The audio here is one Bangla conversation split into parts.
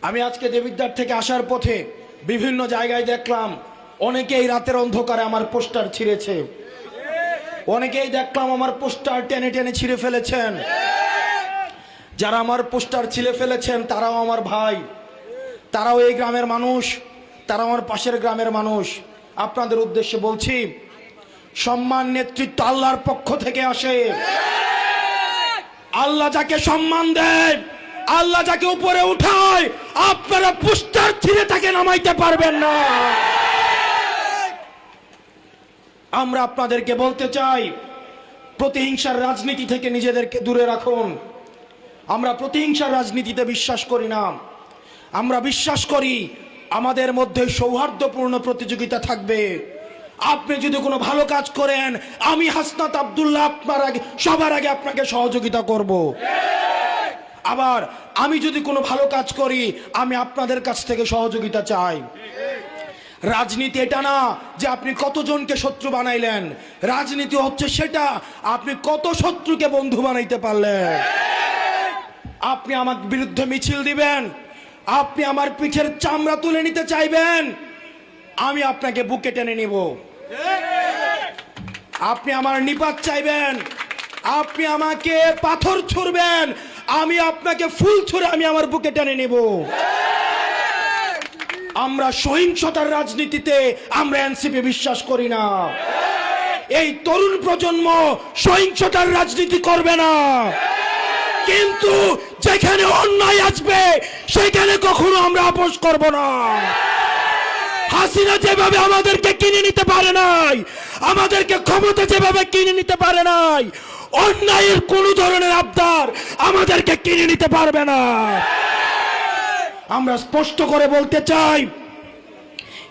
আমি আজকে দেবিদ্বার থেকে আসার পথে বিভিন্ন জায়গায় দেখলাম অনেকেই রাতের অন্ধকারে আমার পোস্টার ছিঁড়েছে, অনেকেই দেখলাম আমার পোস্টার টেনে টেনে ছিঁড়ে ফেলেছেন। যারা আমার পোস্টার ছিঁড়ে ফেলেছেন তারাও আমার ভাই, তারাও এই গ্রামের মানুষ, তারা আমার পাশের গ্রামের মানুষ। আপনাদের উদ্দেশ্যে বলছি, সম্মান নেতৃত্ব আল্লাহর পক্ষ থেকে আসে। আল্লাহ যাকে সম্মান দেয়, আল্লাহ যাকে উপরে উঠায়, আপনারা পোস্টার ছিঁড়ে তাকে নামাইতে পারবেন না। আমরা আপনাদেরকে বলতে চাই, প্রতিহিংসার রাজনীতি থেকে নিজেদেরকে দূরে রাখুন। আমরা প্রতিহিংসার রাজনীতিতে বিশ্বাস করি না। আমরা বিশ্বাস করি আমাদের মধ্যে সৌহার্দ্যপূর্ণ প্রতিযোগিতা থাকবে। আপনি যদি কোনো ভালো কাজ করেন, আমি হাসনাত আব্দুল্লাহ আপনার আগে, সবার আগে আপনাকে সহযোগিতা করব। আবার আমি যদি কোনো ভালো কাজ করি, আমি আপনাদের কাছ থেকে সহযোগিতা চাই। রাজনীতি এটা না যে আপনি কতজনকে শত্রু বানাইলেন, রাজনীতি হচ্ছে সেটা আপনি কত শত্রুকে বন্ধু বানাইতে পারলেন। আপনি আমার বিরুদ্ধে মিছিল দিবেন, আপনি আমার পিঠের চামড়া তুলে নিতে চাইবেন, আমি আপনাকে বুকে টেনে নিব। আপনি আমার নিপাত চাইবেন, আপনি আমাকে পাথর ছুড়বেন, আমি আপনাকে ফুল ছুঁড়ে আমি আমার বুকে টেনে নিব। আমরা সহিংসতার রাজনীতিতে আমরা এনসিপি বিশ্বাস করি না। এই তরুণ প্রজন্ম সহিংসতার রাজনীতি করবে না, কিন্তু যেখানে অন্যায় আসবে সেখানে কখনো আমরা আপোষ করব না। হাসিনা যেভাবে আমাদেরকে কিনে নিতে পারে নাই, আমাদেরকে ক্ষমতা যেভাবে কিনে নিতে পারে নাই, অন্যায়ের কোন ধরনের আবদার আমাদেরকে কিনে নিতে পারবে না। আমরা স্পষ্ট করে বলতে চাই,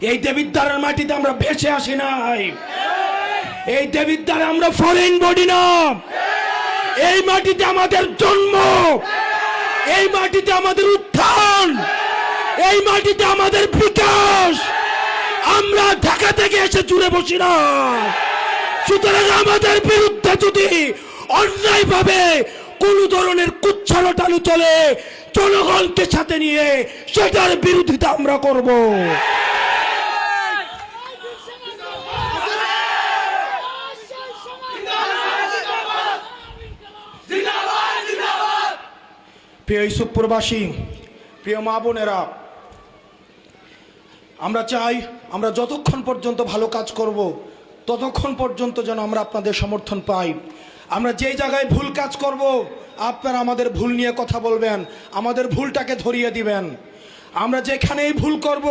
এই দেবিদ্বারের মাটিতে আমরা ভেসে আসি নাই, এই দেবিদ্বারে আমরা ফরেন বডি না। এই মাটিতে আমাদের জন্ম, এই মাটিতে আমাদের উত্থান, এই মাটিতে আমাদের বিকাশ। আমরা ঢাকা থেকে এসে জুড়ে বসি না। সুতরাং আমাদের বিরুদ্ধে যদি অন্যায় ভাবে কোন ধরনের কুচ্ছারটালু চলে, জনগণকে সাথে নিয়ে সেটার বিরোধিতা আমরা করব। প্রিয় ইউসুফপুরবাসী, প্রিয় মা বোনেরা, আমরা চাই আমরা যতক্ষণ পর্যন্ত ভালো কাজ করব ততক্ষণ পর্যন্ত যেন আমরা আপনাদের সমর্থন পাই। আমরা যেই জায়গায় ভুল কাজ করব আপনারা আমাদের ভুল নিয়ে কথা বলবেন, আমাদের ভুলটাকে ধরিয়ে দিবেন। আমরা যেখানেই ভুল করব,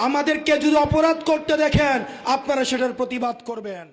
আমাদেরকে যদি অপরাধ করতে দেখেন আপনারা সেটার প্রতিবাদ করবেন।